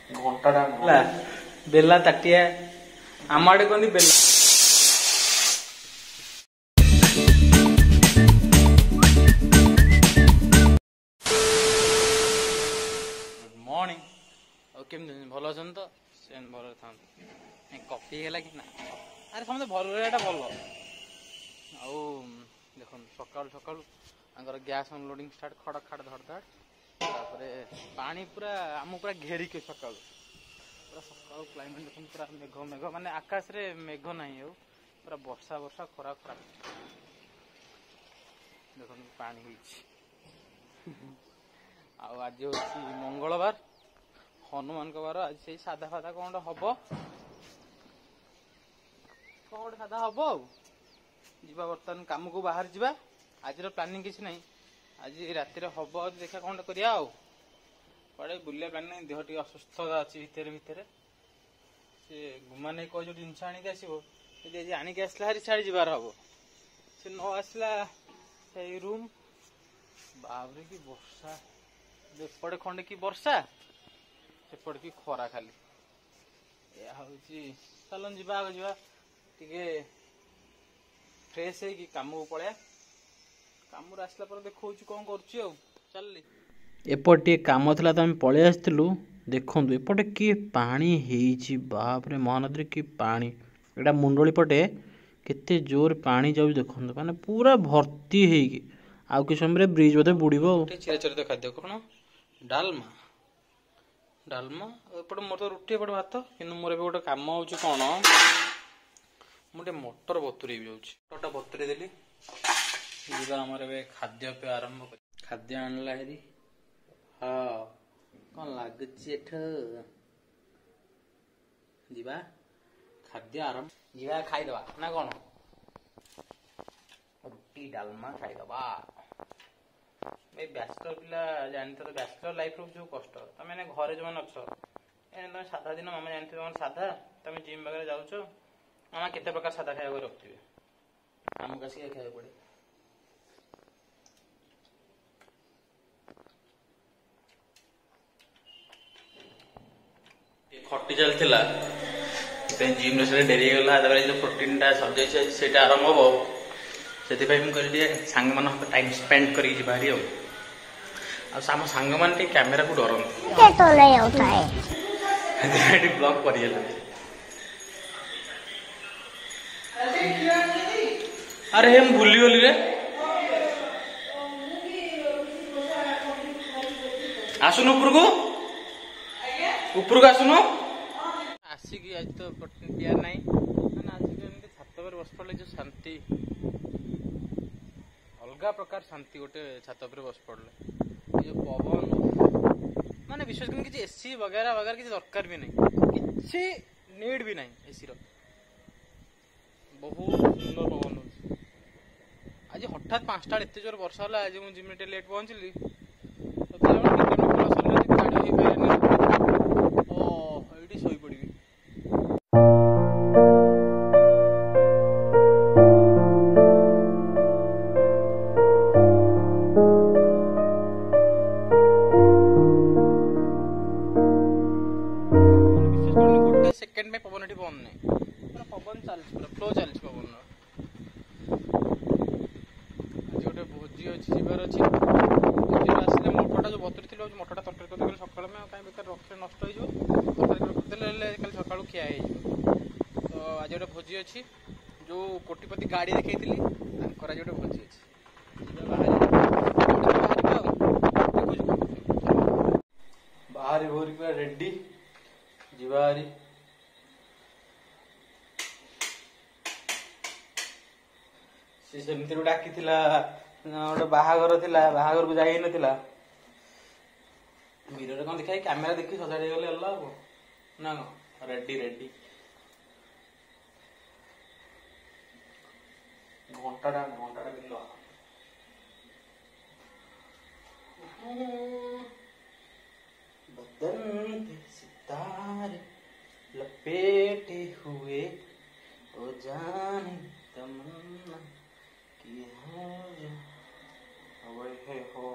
घंटा बेला ताटिया आम आड़े कहते बेला। मॉर्निंग केमती भल अच्छा तो से भल था कफी है कि ना अरे समझे भल रहा भल आउ देख सका सका गैस अनलोडिंग स्टार्ट खड़ खाड़ धड़ धड़ पानी पूरा आम पूरा घेरिक सका पूरा सका क्लाइमेट देख पूरा मेघ मेघ माने आकाश रे मेघ ना पूरा वर्षा वर्षा खरा खरा देख पानी आज हूँ मंगलवार हनुमान बार आज से साधा फाधा कौन हम कौन साधा हम आवा बर्तमान कम को बाहर जावा आज प्लानिंग किसी ना आज राति हम देखा कौन करिया कड़े बुलिया प्लान नहीं देह टी असुस्थता अच्छी भितर भितर से गुमा नहीं कह जो जिनस आणिक आसो आज आणिक आसला हारी छाड़ी जबार हम से न आसला से रूम बाबरे की वर्षा एपटे खंडे की वर्षा सेपटे की खरा खाली या हूँ चलन जा टे फ्रेश है कम को पड़े कम आसला पर देखो कौन कर चल एपटे कम था तो आम पलि आसलु देखु एपटे कि पानी है बापरे महानदी कि पानी एटा मुंडली पटे केते जोर पानी जाऊ देखो माने पूरा भर्ती है आउ कि समय ब्रिज बोधे बुड़ो चिराचरित खाद्य कौन डालमा डालमा एपटे मोर तो रुटी एपटे भात कि मोर ए गोटे कम हो कौन मुझे मटर बतुरी जाटा बतुरी देली आमर ए खाद्य पे आरंभ कर खाद्य आणला हेरी हाँ कौन लगुच जीवा खाद्य आरंभ जीवा खाईदबा ना कौन रुटी डालमा खाईदबा बैचलर पिला जानते तो बैचलर लाइफ जो कष्ट तुम घरे जो अच्छ तुम साधा दिन मामा जानते तुम साधा तुम जिम वगैरह जाऊच मामा केते प्रकार साधा खाया रखिए आमको आसिक खाया पड़े खटी चलता जिम डेरी गला प्रोटीन टा सब से आरंभ हम से सांग मान टाइम स्पेंड कर भारी आम सांग मान कैमेरा को डरती ब्लॉग कर अरे हम भूली गली रे आसुन ऊपर को आसुन आसिक आज तो प्रोटीन पियार ना आसिक छात पर बस पड़े जो शांति अलग प्रकार शांति गोटे छात पर बस पड़े जो पवन माने विशेष कर किसी एसी वगैरह वगैरह किसी दरकार भी नहीं किसी नीड भी नहीं एसी बहुत सुंदर पवन आज हठात 5टा एत जोर वर्षा है आज मुझे जिम लेट पहुंचली सेकेंड में पवन बंद नहीं पवन चलती फ्लो चलती पवन आज गोटे भोजी अच्छी जबार अच्छी आसले मठटा जो बतुरी थी मठटा तरकारी करते सकाल में कहीं बेकार रखे नष्ट हो कल सका खिया तो आज गोटे भोजी अच्छी जो कोटिपति गाड़ी देखी आज गोटे भोजी अच्छी बाहर भोरी रेडी जीवारी सेमती डाकी गोटे बाहागर थिला बाहागर को जाई नथिला वीडियो कौन देखा कैमेरा देखी सजाड़ी गले अल्लाह ना रेडी रेडी घंटा बिल बदन पे सितारे लपेटे हुए तो जाने तमन्ना की हो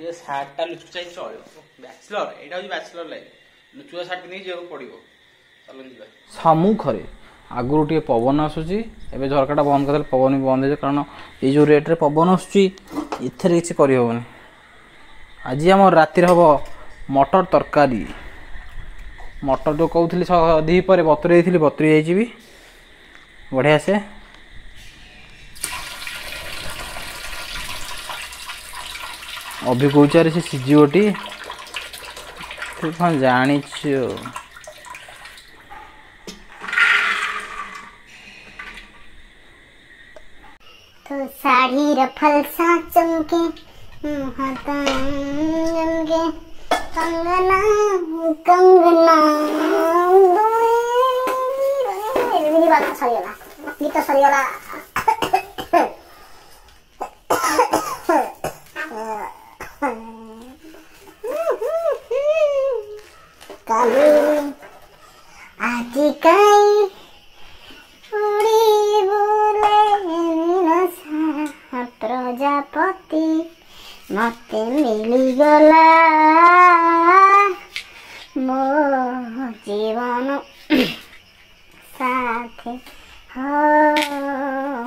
ये सार्टा लुचुचा चलो बैचलर एटा हो बैचलर लाइफ लुचुआ सार्ट पिंधि जाओ पड़ो चलो जी सम्मुखरे आगुरी टे पवन आसूसी एवं झरकाटा बंद कर पवन भी बंद हो कारण ये जो रेट्रे पवन आसूसी एथेर किसी करहबनी आज आम राति हम मटर तरकारी मटर जो कहूली दीपर बतुरे बतुरी जाइए बढ़िया से अभी कौचार से सीझीबटी कौन जानी तो साड़ी रफल सा चमके चमके कंगना कंगना बात सरीगला गीत सरीगला काली आजी काई उड़ी बोले प्रजापति मते मिलीगला मो जीवन साथे हो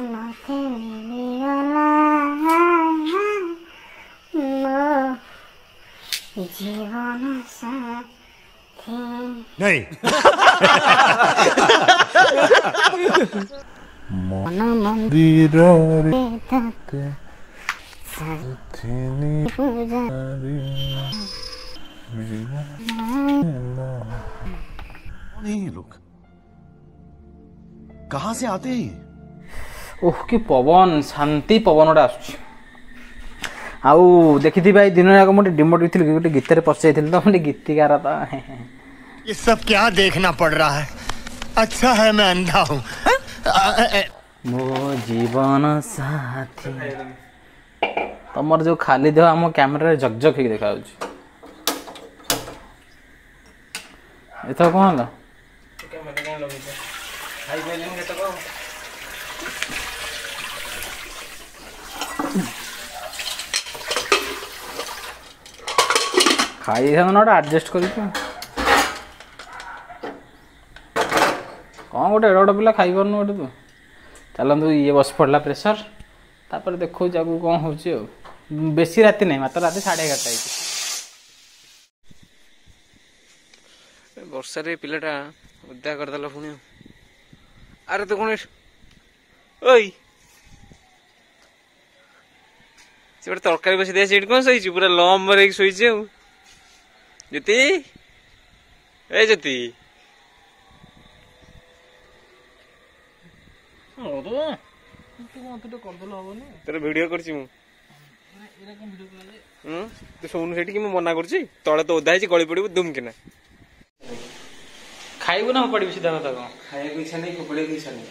मते मिलीगला मो जीवन साथे नहीं मन मंदिर ये लोग कहाँ से आते हैं? ओह कि पवन शांति पवन गोटे आसुची आउ देखी भाई दिन जाक मुझे डिमोट भी गोटे गीत पचाई तो मुझे गीतिकार तो ये सब क्या देखना पड़ रहा है? अच्छा है मैं अंधा हूँ। मो जीवन साथी तमर जो खाली देह आम कैमेरा जगजग हो देखा एथर कौन है खाई ना आडजस्ट कर कौन गोटे एड गोटे पिला खाई पार्न गोटे तू चलतु ये बस पड़ा प्रेसर तापर देखो आगू कौन हो बेसी राति नहीं मात्र राति 11:30 वर्षा रे पिलाटा उद्या करदेला पुणी अरे तो कौन ओई से तरकारी बसी दिया सीट कौन शोची पूरा लम्बर एक शोची ज्योति ए ज्योति तेरे वीडियो करछि मु तू सोनु सेठी कि मु मना करछि तळे तो ओदा हिची गळी पड़िबो दुम किना खाइबो ना पड़िबो सीधा कथा को खाए को इच्छा नहीं कोपड़े को इच्छा नहीं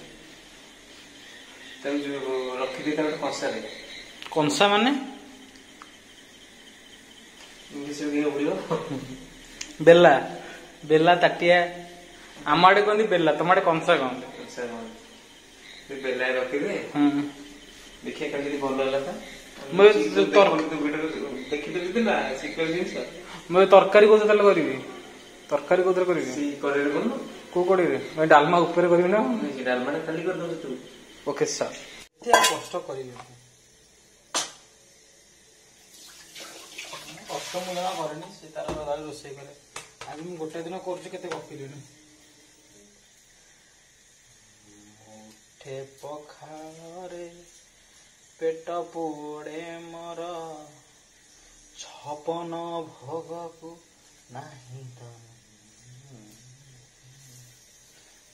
तब जो रखी दे तब कंसा रे कंसा माने इंग्लिश में बोलियो बेला बेला ताटिया आम आड़े कहते बेला तुम आड़े कंसा कहते कंसा बेला रखी दे देखिए कल भल है देखी ना शिखर जिन मैं तरकारी कौन करी तरकारी कौन करी को कड़ी डालमा ऊपर करी ना डालमा खाली कर दो तू ओके सर कष्ट करी कष्ट मुझे जमा करेनि से तार रोषे करे आज मुझे गोटे दिन कर गपिल पखारे पेट पोड़े मोर छपन भोग को नहीं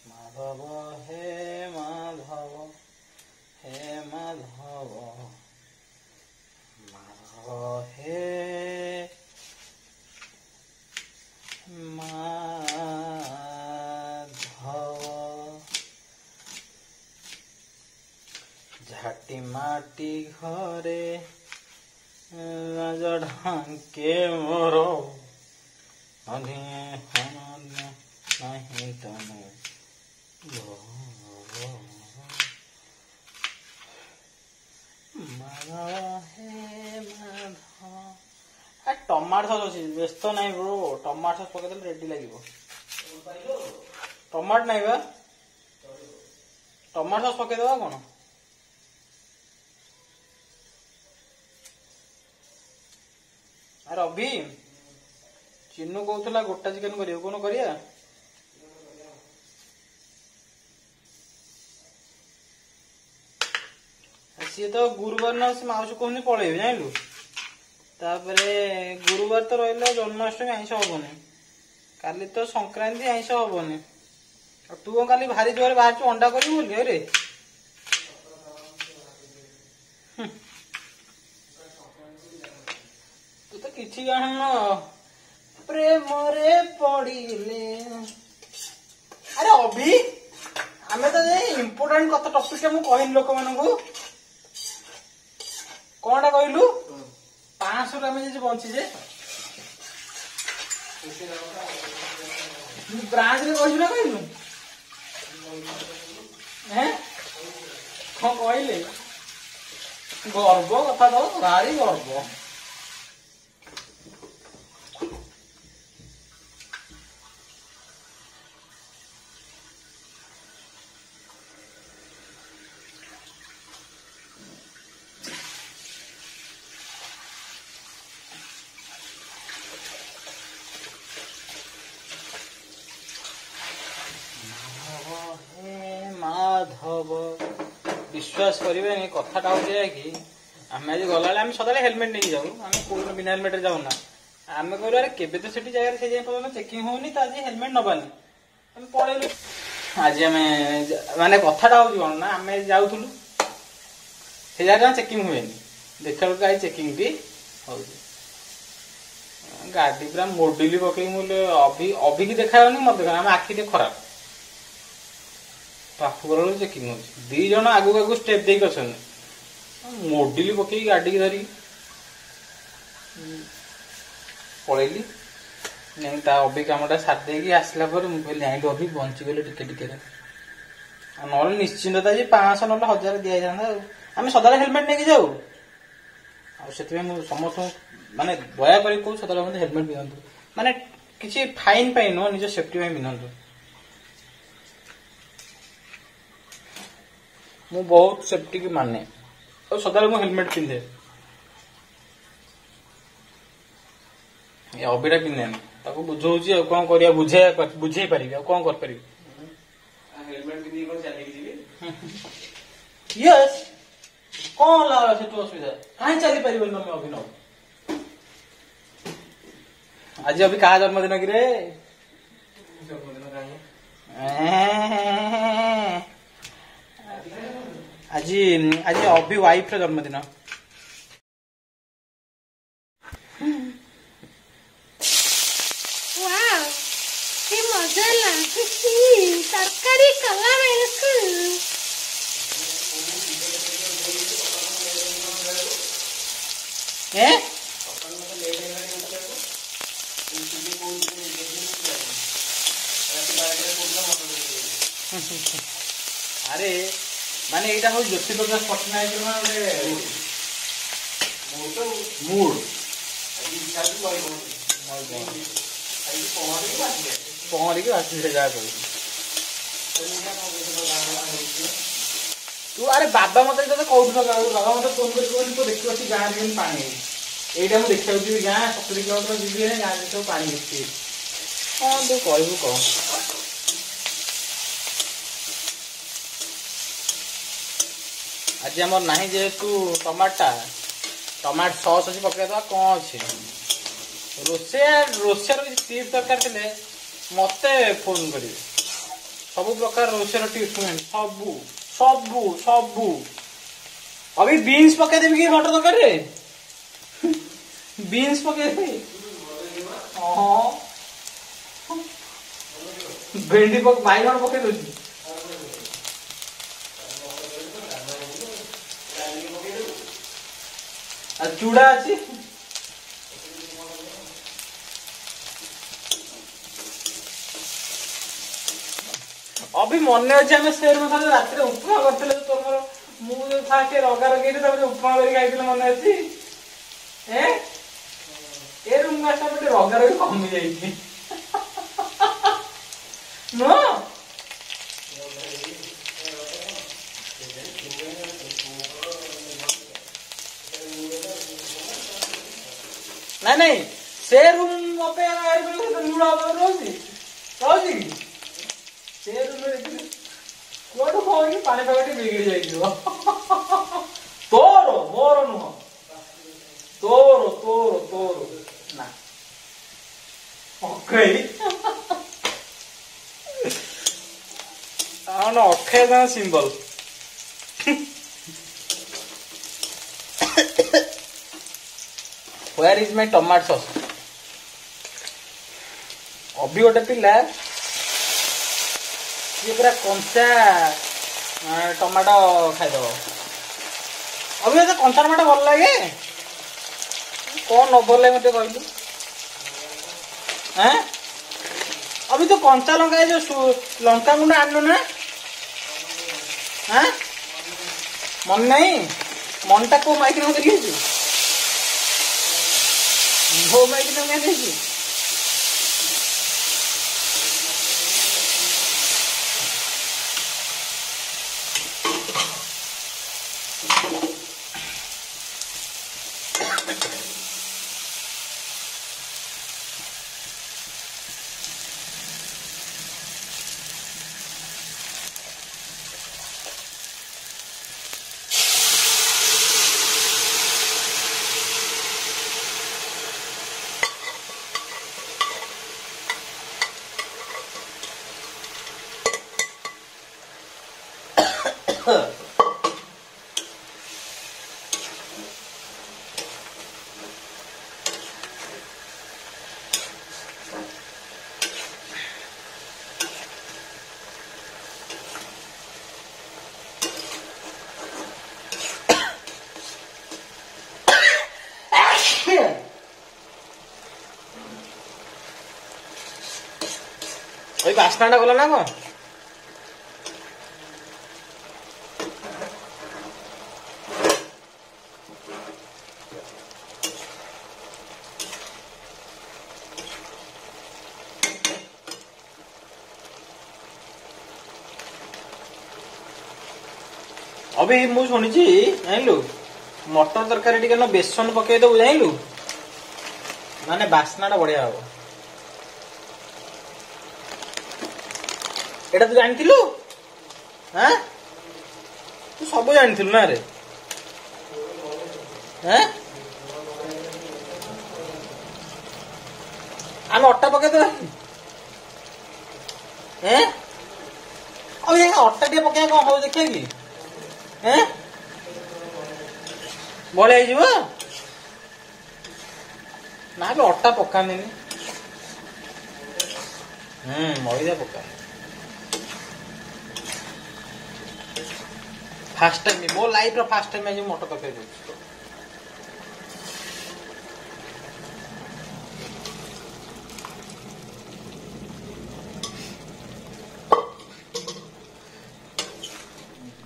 माधव हे माधव माधव हे माधव झाटी माटी घरे ढांके मोर नहीं तनु माधव हे माधव टमाटो सॉस अच्छी व्यस्त नहीं ब्रो टमाटो सॉस पकड़ रेडी लगे टमाटो नहीं बा टमाटो सॉस पकड़ दवा कौन अरे अभी चिन्नू कहला गोटा चिकेन करियो कौन करिया सी तो गुरुवार ना से माउस कहनी पलैबे जानलु तापरे गुरुवार तो रहा जन्माष्टमी आईष हबनी काली तो संक्रांति आईष हबनी तू कौन काली भारी जोर बाहर अंडा कर रे तू तो किसी जान प्रेम रे पड़िले अरे अभी आमे तो इम्पोर्टेंट कत टॉपिक मु कहनी लोक मानू कौनटा कहलु 500 आम बंचीजे ब्रांच रे कहलु ना कहलु कौन कहले गर्व कथा तो भारी गर्व माधव विश्वास करें कथा हूँ कि आम आज गला सदा हेलमेट नहीं जाऊ आम कौन बिना हेलमेट जाऊना आम कहलु अरे केबे तो सेठी जगह से पर्यटन चेकिंग होनी तो आज हेलमेट नबानी आम पलैलु आज आम माने कथा हूँ कौन ना आम जाऊलु से जगह चेकिंग हुए देखा बेलू आज चेकिंग टी हो गाड़ी पूरा मोडिली पकई मुझे अभी की देखा मत देखा आम आखि टे खराब पाखु गला चेकिंग हो दी जन आगू आगू स्टेप देक मोडिली पकई गाड़ी की धरी पलैली नहीं अभी कमटा सारी आसला मुझे नहीं अभी बंचीगले टिके ना निश्चिंत जी 500 ना 1000 दि जाता आम सदा हेलमेट नहीं जाऊ से समस्त माने दया कर सदा हेलमेट पिंधु माने किसी फाइन पाई नुह निज सेफ्टी पिंधु मु बहुत सेफ्टी की माने और सदा मु हेलमेट पिंधे अबिटा पिंधे बुझे कौन कर बुझे पारि कौन कर पारि यस कौन लगा से असुविधा कहीं चली पार तुम अभिनव आज अभी क्या जन्मदिन कि रे आज आज अभी वाइफ र जन्मदिन कि मजा लागी तरकारी कला बेलकु अरे माने एटा हो ज्योति प्रकाश पटनायक मूड पहरी की आसी से जा तू अरे बाबा मत कहूँ बाबा मत फोन कर देखिए गाँव में पानी यहीटा मुझे देखा गाँ 70 किलोमीटर जी गाँव में सब पानी देखिए कौन तू कहू कह आज आम ना जेहेतु टमाटो सॉस अच्छी पकड़ा कौन अच्छे रोषेर टिप्स दरकार थे मत फोन करेंगे सब प्रकार रोषेर टिप्स सबू सबू सबू अभी बीन्स पकई देवी कि मटर दरकार बीन्स पकई भेंडी बैगण पकई दे चूड़ा अच्छी अभी मन अच्छे आम शेर में रात उपमा करते तुम मुझे फास्ट रगा रगे उपमा कर मन अच्छी ଏ ରୁମ୍ ଆସିଲା ଗୋଟେ ରଗାର ବି କମି ଯାଇଛି ନୁହଁ ନାଇଁ ନାଇଁ ସେ ରୁମ୍ ଅପେକ୍ଷା ଲୁଣ ରହୁଛି ରହୁଛି କି ସେ ରୁମ୍ ଦେଖିଲି କୁଆଡୁ କଣ ପାଣିପାଗ ଟିକେ ବିଗିଡି ଯାଇଥିବ ତୋର ମୋର ନୁହଁ ତୋର ତୋର ତୋର ନା ଅକ୍ଷୟ symbol Where is my tomato sauce? अभी गोटे पिला ये पूरा कंचा टमाटो खाईदब अभी तो कंचा टमाटो भल लगे कौन न भल लगे मत कहलु हैं अभी तो कंचा लंका जो लंका गुंड आनु ना हैं मन नहीं मनटा को माइक न देखी वो माइक न देखी बास्ना गला ना कौन अभी मु शुणी जानलु मटर तरकारी टिके न बेसन पकई दबु जानलु माने बास्ना बढ़िया हम एटा तू जानिथिलु हैं तू सब जानिथिलु ना रे हैं आम अट्टा पकई दे हैं अब ये अट्टा टे पकई कौन हो देखिए कि हैं बड़े हो ना भी अट्टा पकानी मैदा पका फास्ट टाइम मो लाइफ फास्ट टाइम आज मटर तक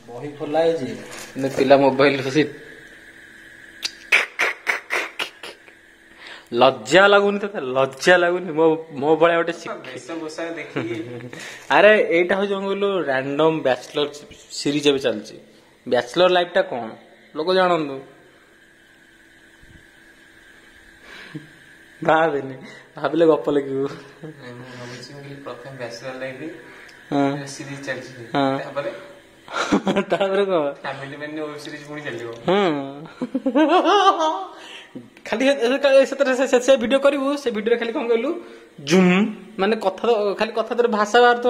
बही खोला है पिला मोबाइल लज्जा लगुनि तो लज्जा लगुनि मो बड़ा गोटे अरे एटा हो कहलु रैंडम बैचलर सीरीज भी चलती बैचलर लाइफ टा कौन लोक जानतु भावेनि भाविले गप लगे प्रथम बैचलर लाइफ सीरीज चलती फैमिली मैन वेब सीरीज पुणी चलियो खाली से वीडियो करू से वीडियो खाली कौन कहलु जूम माने कथा खाली कथा तो भाषा बाहर तो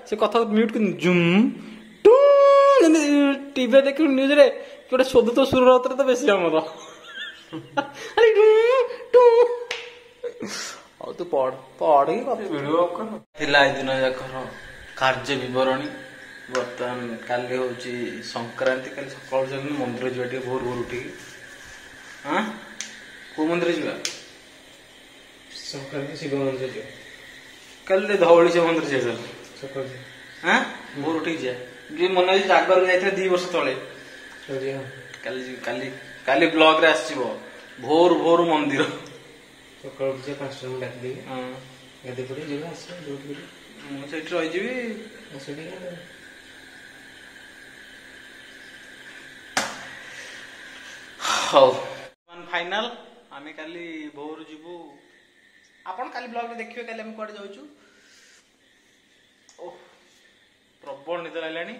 से कथा म्यूट कर जूम टू टीवी देख न्यूज रे गोटे शोध तो सुर रहा तो बेसी आमर तू पढ़ पढ़ दिन जाक कार्य बरणी बर्तमान काली हूँ संक्रांति काली सकाल मंदिर जा भोर भोर उठी हाँ को मंदिर जा संक्रांति शिव मंदिर जा कल धवली शिव मंदिर जा हाँ भोर उठी जाए मन जागर जाइए 2 वर्ष तले काली काली काली ब्लॉग रे आसो भोर भोर मंदिर ସକାଳୁ ଉଠିଛି 5ଟା ମୁଁ ଡାକିଦେବି ଗାଧୋଇ ପଡ଼ି ଯିବା ଆସିବା ଯୋଉଠି ମୁଁ ସେଇଠି ରହିଯିବି। ସେଠି ହଉ ଫାଇନାଲ ଆମେ କାଲି ଭୋରୁ ଯିବୁ। ଆପଣ କାଲି ବ୍ଲଗରେ ଦେଖିବେ କାଲି ଆମେ କୁଆଡେ ଯାଉଛୁ। ଓହ ପ୍ରବଳ ନିଦ ଲାଗିଲାଣି।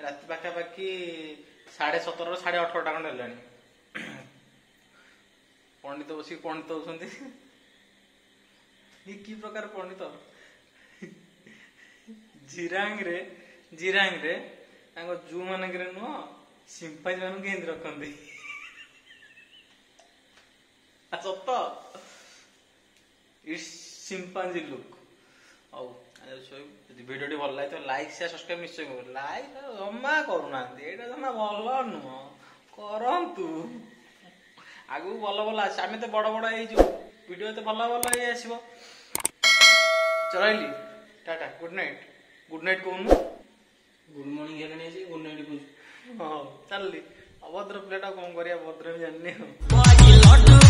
ରାତି ପାଖାପାଖି 17:30 18:30 ଖଣ୍ଡେ ହେଲାଣି। ପଣ୍ଡିତ ବସିକି ପଣ୍ଡିତ ହଉଛନ୍ତି। କି ପ୍ରକାର ପଣ୍ଡିତ ଜିରାଙ୍ଗରେ ତାଙ୍କ ଜୁ ମାନଙ୍କରେ ନୁହଁ ସିମ୍ପାଜି ମାନଙ୍କୁ କେମିତି ରଖନ୍ତି ସତ ଇଟ୍ସ ସିମ୍ପାଞ୍ଜି ଲୁକ୍। ହଉ ଯଦି ଭିଡ଼ିଓଟି ଭଲ ଲାଗେ ତ ଲାଇକ୍ ସେୟାର ସବସ୍କ୍ରାଇବ ନିଶ୍ଚୟ କରିବେ। ଲାଇକ୍ ଜମା କରୁନାହାନ୍ତି, ଏଇଟା ଜମା ଭଲ ନୁହଁ, କରନ୍ତୁ। ଆଗକୁ ଭଲ ଭଲ ଆସ, ଆମେ ତ ବଡ ବଡ ହେଇଯିବୁ, ଭିଡ଼ିଓ ଏତେ ଭଲ ଭଲ ହେଇ ଆସିବ। ଚଲାଇଲି tata good night. Good night କହୁନୁ, ଗୁଡ୍ ମର୍ଣ୍ଣିଂ ହେଲାଣି ଆଜି ଗୁଡ୍ ନାଇଟ୍ କହୁଛୁ। ହଁ ଚାଲିଲି। ଅଭଦ୍ର ପିଲାଟା କଣ କରିବା, ଭଦ୍ର ବି ଜାଣିନି ଆଉ।